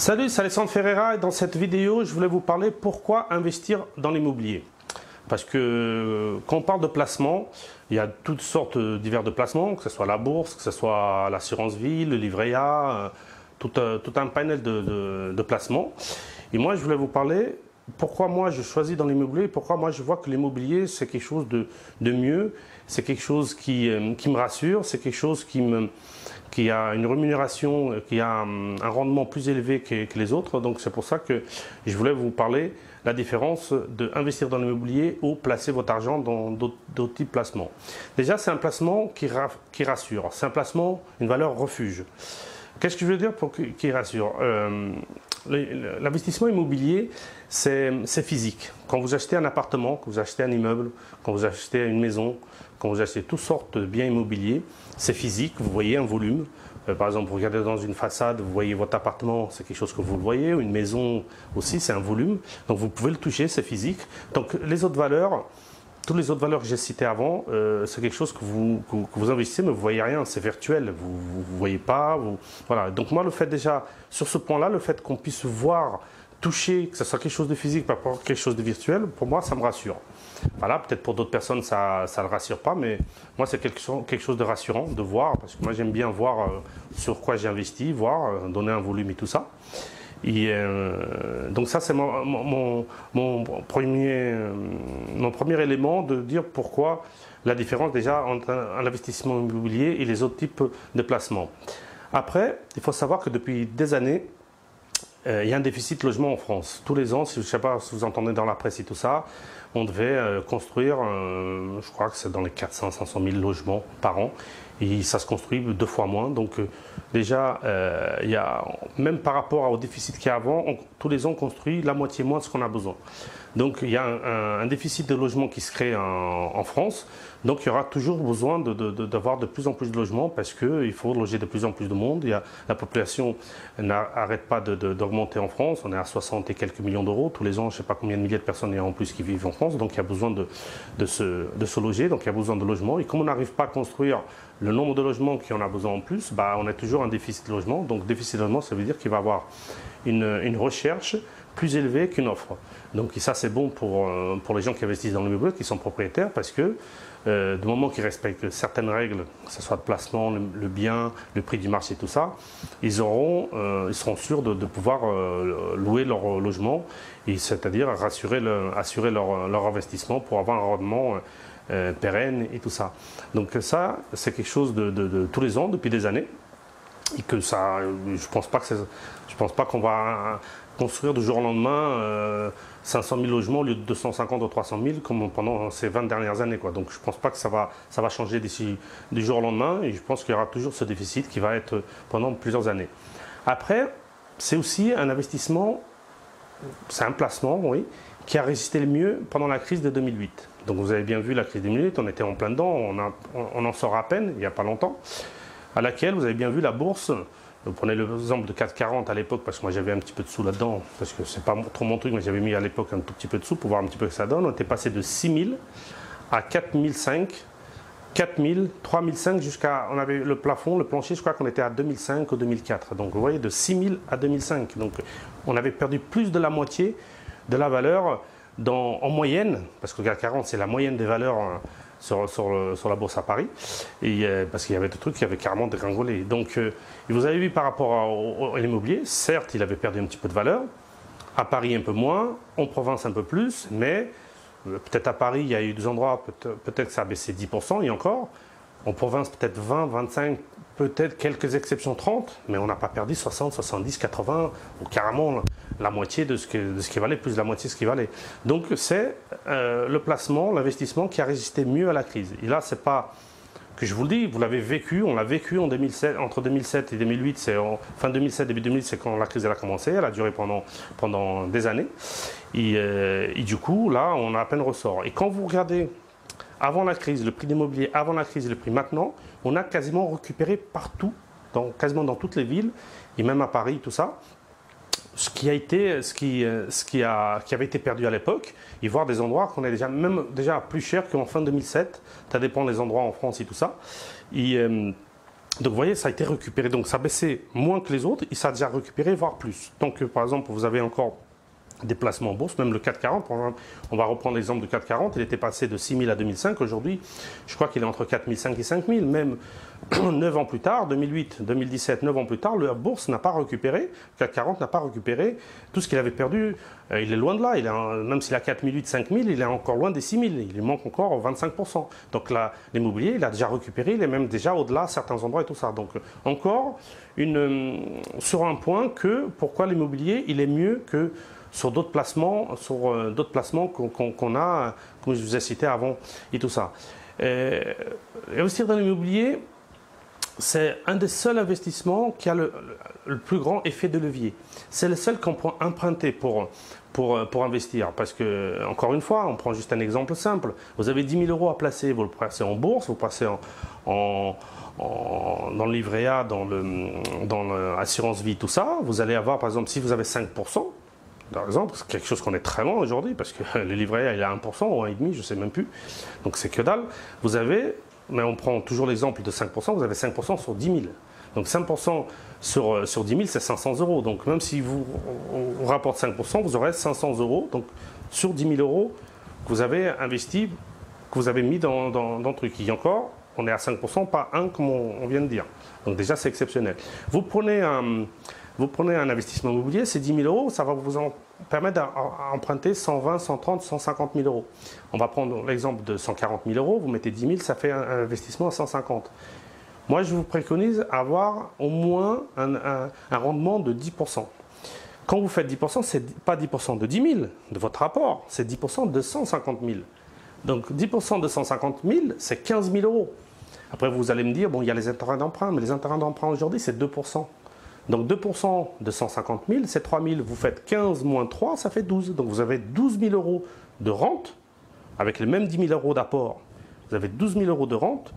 Salut, c'est Alessandro Ferreira et dans cette vidéo, je voulais vous parler pourquoi investir dans l'immobilier. Parce que quand on parle de placement, il y a toutes sortes divers de placements, que ce soit la bourse, que ce soit l'assurance vie, le livret A, tout un panel de placements. Et moi, je voulais vous parler pourquoi moi je choisis dans l'immobilier, pourquoi moi je vois que l'immobilier c'est quelque chose de mieux, c'est quelque chose qui me rassure, c'est quelque chose qui a une rémunération, qui a un rendement plus élevé que les autres. Donc c'est pour ça que je voulais vous parler la différence d'investir dans l'immobilier ou placer votre argent dans d'autres types de placements. Déjà, c'est un placement qui rassure, c'est un placement, une valeur refuge. Qu'est-ce que je veux dire pour qui rassure? L'investissement immobilier, c'est physique. Quand vous achetez un appartement, quand vous achetez un immeuble, quand vous achetez une maison, quand vous achetez toutes sortes de biens immobiliers, c'est physique, vous voyez un volume. Par exemple, vous regardez dans une façade, vous voyez votre appartement, c'est quelque chose que vous le voyez, une maison aussi, c'est un volume. Donc vous pouvez le toucher, c'est physique. Donc les autres valeurs, toutes les autres valeurs que j'ai citées avant, c'est quelque chose que vous investissez, mais vous ne voyez rien, c'est virtuel, vous ne voyez pas. Voilà. Donc moi, le fait déjà, sur ce point-là, le fait qu'on puisse voir, toucher, que ce soit quelque chose de physique par rapport à quelque chose de virtuel, pour moi, ça me rassure. Voilà, peut-être pour d'autres personnes, ça ne le rassure pas, mais moi, c'est quelque chose de rassurant de voir, parce que moi, j'aime bien voir sur quoi j'ai investi, voir, donner un volume et tout ça. Et donc ça, c'est mon premier élément de dire pourquoi la différence déjà entre un investissement immobilier et les autres types de placements. Après, il faut savoir que depuis des années, il y a un déficit de logement en France. Tous les ans, je ne sais pas si vous entendez dans la presse et tout ça, on devait construire, je crois que c'est dans les 400-500 000 logements par an. Et ça se construit 2 fois moins. Donc déjà, il y a, même par rapport au déficit qu'il y a avant, tous les ans on construit la moitié moins de ce qu'on a besoin. Donc il y a un déficit de logement qui se crée en France. Donc il y aura toujours besoin d'avoir de plus en plus de logements parce qu'il faut loger de plus en plus de monde. La population n'arrête pas d'augmenter en France. On est à 60 et quelques millions d'euros. Tous les ans, je ne sais pas combien de milliers de personnes il y a en plus qui vivent en France. Donc il y a besoin de se loger. Donc il y a besoin de logements. Et comme on n'arrive pas à construire le nombre de logements qui en a besoin en plus, bah, on a toujours un déficit de logement. Donc déficit de logement, ça veut dire qu'il va y avoir une recherche plus élevée qu'une offre. Donc ça, c'est bon pour les gens qui investissent dans l'immobilier, qui sont propriétaires, parce que du moment qu'ils respectent certaines règles, que ce soit de placement, le bien, le prix du marché, tout ça, ils seront sûrs de pouvoir louer leur logement, c'est-à-dire assurer leur investissement pour avoir un rendement pérenne et tout ça. Donc ça, c'est quelque chose de tous les ans, depuis des années, et que ça, je pense pas qu'on va construire du jour au lendemain 500 000 logements au lieu de 250 ou 300 000 comme pendant ces 20 dernières années, quoi. Donc je ne pense pas que ça va changer d'ici du jour au lendemain, et je pense qu'il y aura toujours ce déficit qui va être pendant plusieurs années. Après, c'est aussi un investissement, c'est un placement, oui, qui a résisté le mieux pendant la crise de 2008. Donc vous avez bien vu la crise de 2008, on était en plein dedans, on en sort à peine, il n'y a pas longtemps, à laquelle vous avez bien vu la bourse. Vous prenez l'exemple de 440 à l'époque, parce que moi j'avais un petit peu de sous là-dedans, parce que c'est pas trop mon truc, mais j'avais mis à l'époque un tout petit peu de sous pour voir un petit peu ce que ça donne. On était passé de 6 000 à 4 500, 4 000, 3 500 jusqu'à, on avait le plafond, le plancher, je crois qu'on était à 2005 ou 2004. Donc vous voyez, de 6 000 à 2005. Donc on avait perdu plus de la moitié de la valeur en moyenne, parce que 440 c'est la moyenne des valeurs sur la bourse à Paris, et, parce qu'il y avait des trucs qui avaient carrément dégringolé. Donc vous avez vu par rapport à l'immobilier, certes il avait perdu un petit peu de valeur, à Paris un peu moins, en province un peu plus, mais peut-être à Paris il y a eu des endroits, peut-être que ça a baissé 10% et encore, en province peut-être 20, 25, peut-être quelques exceptions 30, mais on n'a pas perdu 60, 70, 80, ou carrément la moitié de ce qui valait, plus de la moitié de ce qui valait. Donc c'est le placement, l'investissement qui a résisté mieux à la crise. Et là, c'est pas que je vous le dis, vous l'avez vécu, on l'a vécu en 2007, entre 2007 et 2008, c'est fin 2007, début 2008, c'est quand la crise elle a commencé, elle a duré pendant des années. Et du coup, là, on a à peine ressort. Et quand vous regardez avant la crise, le prix de l'immobilier, avant la crise et le prix maintenant, on a quasiment récupéré partout, quasiment dans toutes les villes, et même à Paris, tout ça, ce qui avait été perdu à l'époque, et voir des endroits qu'on est déjà plus cher qu'en fin 2007, ça dépend des endroits en France et tout ça. Et Donc vous voyez, ça a été récupéré. Donc ça baissait moins que les autres et ça a déjà récupéré, voire plus. Donc par exemple, vous avez encore des placements en bourse, même le CAC 40, on va reprendre l'exemple du CAC 40, il était passé de 6 000 à 2005, aujourd'hui je crois qu'il est entre 4 500 et 5 000, même 9 ans plus tard, 2008, 2017, 9 ans plus tard, la bourse n'a pas récupéré, le CAC 40 n'a pas récupéré tout ce qu'il avait perdu, il est loin de là, même s'il a 4 800, 5 000, il est encore loin des 6 000, il lui manque encore 25%. Donc là, l'immobilier, il a déjà récupéré, il est même déjà au-delà à certains endroits et tout ça. Donc encore sur un point que pourquoi l'immobilier, il est mieux que sur d'autres placements, qu'on a, comme je vous ai cité avant, et tout ça. Investir dans l'immobilier, c'est un des seuls investissements qui a le plus grand effet de levier. C'est le seul qu'on peut emprunter pour investir. Parce que, encore une fois, on prend juste un exemple simple. Vous avez 10 000 € à placer, vous le placez en bourse, vous placez dans le livret A, dans l'assurance vie, tout ça. Vous allez avoir, par exemple, si vous avez 5%, par exemple, c'est quelque chose qu'on est très loin aujourd'hui, parce que le livret A, il est à 1% ou 1,5%, je ne sais même plus. Donc c'est que dalle. Vous avez, mais on prend toujours l'exemple de 5%, vous avez 5% sur 10 000. Donc 5% sur 10 000, c'est 500 €. Donc même si on rapporte 5%, vous aurez 500 €. Donc sur 10 000 € que vous avez investi, que vous avez mis dans le truc. Et encore, on est à 5%, pas 1 comme on vient de dire. Donc déjà, c'est exceptionnel. Vous prenez un investissement immobilier, c'est 10 000 €, ça va vous permettre d'emprunter 120, 130, 150 000 €. On va prendre l'exemple de 140 000 €, vous mettez 10 000, ça fait un investissement à 150. Moi, je vous préconise avoir au moins un rendement de 10%. Quand vous faites 10%, ce n'est pas 10% de 10 000 de votre rapport, c'est 10% de 150 000. Donc 10% de 150 000, c'est 15 000 €. Après, vous allez me dire, bon, il y a les intérêts d'emprunt, mais les intérêts d'emprunt aujourd'hui, c'est 2%. Donc 2% de 150 000, c'est 3 000. Vous faites 15 moins 3, ça fait 12. Donc vous avez 12 000 € de rente, avec les mêmes 10 000 € d'apport. Vous avez 12 000 € de rente.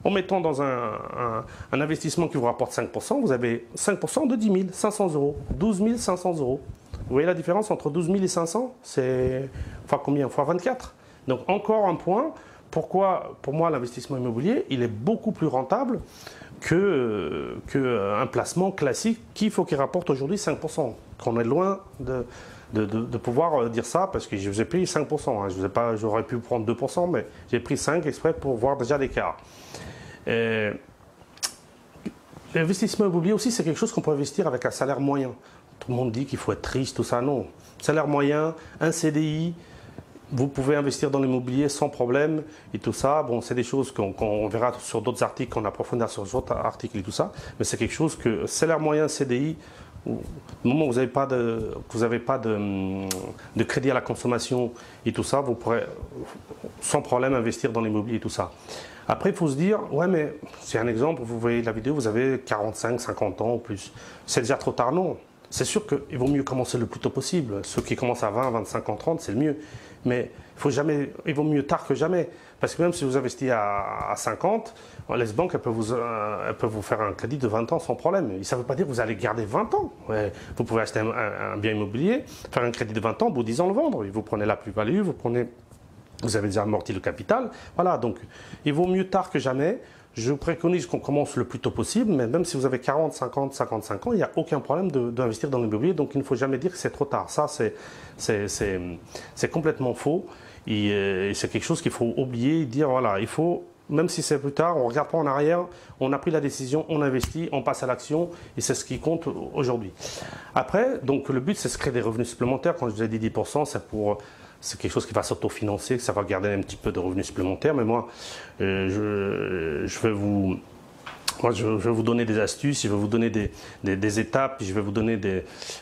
En mettant dans un investissement qui vous rapporte 5%, vous avez 5% de 10 000, 500 €. 12 500 €. Vous voyez la différence entre 12 000 et 500? C'est fois combien? Fois 24. Donc encore un point. Pourquoi, pour moi, l'investissement immobilier, il est beaucoup plus rentable qu'un placement classique qu'il faut qu'il rapporte aujourd'hui 5%. Qu'on est loin de pouvoir dire ça, parce que je vous ai pris 5%. Hein. J'aurais pu prendre 2%, mais j'ai pris 5 exprès pour voir déjà l'écart. L'investissement immobilier aussi, c'est quelque chose qu'on peut investir avec un salaire moyen. Tout le monde dit qu'il faut être riche, tout ça, non. Salaire moyen, un CDI, vous pouvez investir dans l'immobilier sans problème et tout ça. Bon, c'est des choses qu'on verra sur d'autres articles, qu'on approfondira sur d'autres articles et tout ça. Mais c'est quelque chose que salaire moyen, CDI, au moment où vous n'avez pas de crédit à la consommation et tout ça, vous pourrez sans problème investir dans l'immobilier et tout ça. Après, il faut se dire, ouais, mais c'est un exemple, vous voyez la vidéo, vous avez 45, 50 ans ou plus. C'est déjà trop tard, non. C'est sûr qu'il vaut mieux commencer le plus tôt possible. Ceux qui commencent à 20, 25 ans, 30, c'est le mieux. Mais il vaut mieux tard que jamais. Parce que même si vous investissez à 50, les banques elles peuvent vous faire un crédit de 20 ans sans problème. Ça ne veut pas dire que vous allez garder 20 ans. Ouais, vous pouvez acheter un bien immobilier, faire un crédit de 20 ans, au bout de 10 ans le vendre. Vous prenez la plus-value, vous avez déjà amorti le capital. Voilà, donc il vaut mieux tard que jamais. Je préconise qu'on commence le plus tôt possible, mais même si vous avez 40, 50, 55 ans, il n'y a aucun problème d'investir dans l'immobilier. Donc il ne faut jamais dire que c'est trop tard. Ça, c'est complètement faux. Et c'est quelque chose qu'il faut oublier et dire, voilà, il faut, même si c'est plus tard, on ne regarde pas en arrière, on a pris la décision, on investit, on passe à l'action, et c'est ce qui compte aujourd'hui. Après, donc le but, c'est de se créer des revenus supplémentaires. Quand je vous ai dit 10%, c'est quelque chose qui va s'autofinancer, que ça va garder un petit peu de revenus supplémentaires. Mais moi, je vais vous donner des astuces, je vais vous donner des étapes, je vais vous donner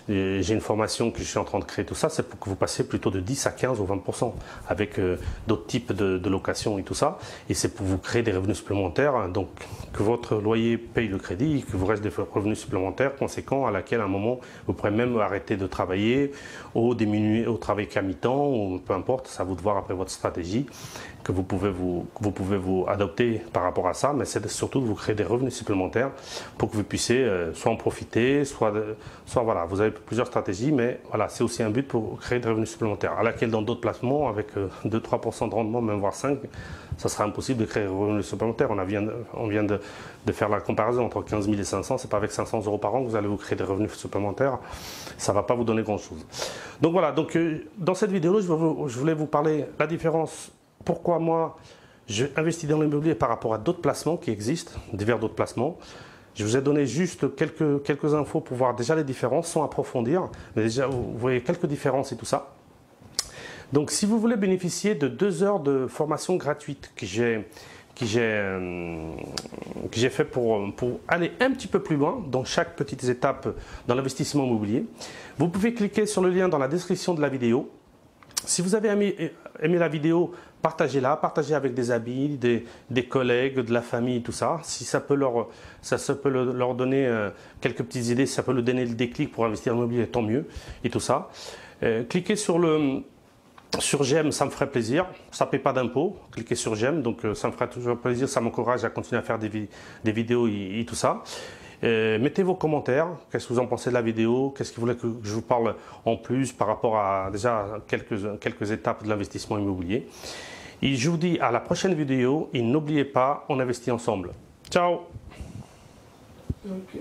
j'ai une formation que je suis en train de créer, tout ça, c'est pour que vous passiez plutôt de 10 à 15 ou 20% avec d'autres types de locations et tout ça. Et c'est pour vous créer des revenus supplémentaires, hein, donc que votre loyer paye le crédit, et que vous reste des revenus supplémentaires conséquents à laquelle à un moment vous pourrez même arrêter de travailler ou diminuer au travail qu'à mi-temps, ou peu importe, c'est à vous de voir après votre stratégie que vous pouvez vous adopter par rapport à ça, mais c'est surtout de vous créer des revenus revenus supplémentaires pour que vous puissiez soit en profiter, soit voilà, vous avez plusieurs stratégies, mais voilà, c'est aussi un but pour créer des revenus supplémentaires. À laquelle dans d'autres placements, avec 2-3% de rendement, même voire 5%, ça sera impossible de créer des revenus supplémentaires. On vient de faire la comparaison entre 15 000 et 500, c'est pas avec 500 € par an que vous allez vous créer des revenus supplémentaires, ça ne va pas vous donner grand-chose. Donc voilà, donc, dans cette vidéo, je voulais vous parler de la différence, pourquoi moi, je investis dans l'immobilier par rapport à d'autres placements qui existent, divers d'autres placements. Je vous ai donné juste quelques infos pour voir déjà les différences sans approfondir. Mais déjà, vous voyez quelques différences et tout ça. Donc, si vous voulez bénéficier de 2 heures de formation gratuite que j'ai fait pour aller un petit peu plus loin dans chaque petite étape dans l'investissement immobilier, vous pouvez cliquer sur le lien dans la description de la vidéo. Si vous avez aimé la vidéo, partagez-la, partagez avec des amis, des collègues, de la famille, tout ça. Si ça peut leur donner quelques petites idées, si ça peut leur donner le déclic pour investir en immobilier, tant mieux, et tout ça. Cliquez sur j'aime, ça me ferait plaisir. Ça ne paie pas d'impôt. Cliquez sur j'aime, donc ça me ferait toujours plaisir, ça m'encourage à continuer à faire des vidéos et tout ça. Mettez vos commentaires, qu'est-ce que vous en pensez de la vidéo, qu'est-ce que vous voulez que je vous parle en plus par rapport à déjà quelques étapes de l'investissement immobilier. Et je vous dis à la prochaine vidéo et n'oubliez pas, on investit ensemble. Ciao. Okay.